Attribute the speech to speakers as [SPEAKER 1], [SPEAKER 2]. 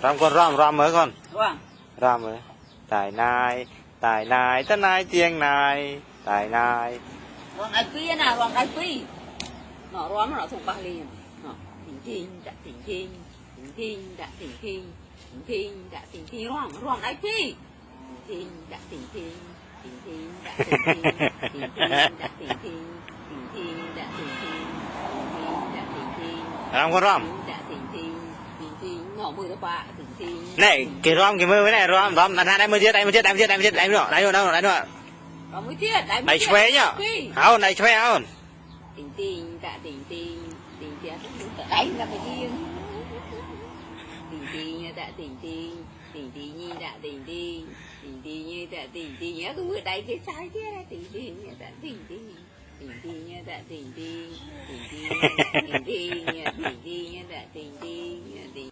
[SPEAKER 1] Ram con ram mới con. Ram mới. Tài nai ta nai tiếng nai, tài nai.
[SPEAKER 2] Rong ai pi nào, rong ai pi. Nó rong nó thuộc ba liền. Nó thình thình rong ai pi. Thình đã thình đã
[SPEAKER 1] Ram con ram.
[SPEAKER 2] Ngõ mười ba
[SPEAKER 1] Này, cái ram cái mưa này ram đây mới chết đánh nữa.
[SPEAKER 2] Còn mới chết
[SPEAKER 1] này xoay nhá. Hao này xoay hao.
[SPEAKER 2] Tình đánh là phải điên. Tình đã tình như đã tình như đã tình nhớ cứ vừa đánh cái trái kia tình như đã tình như đã tình như đã tình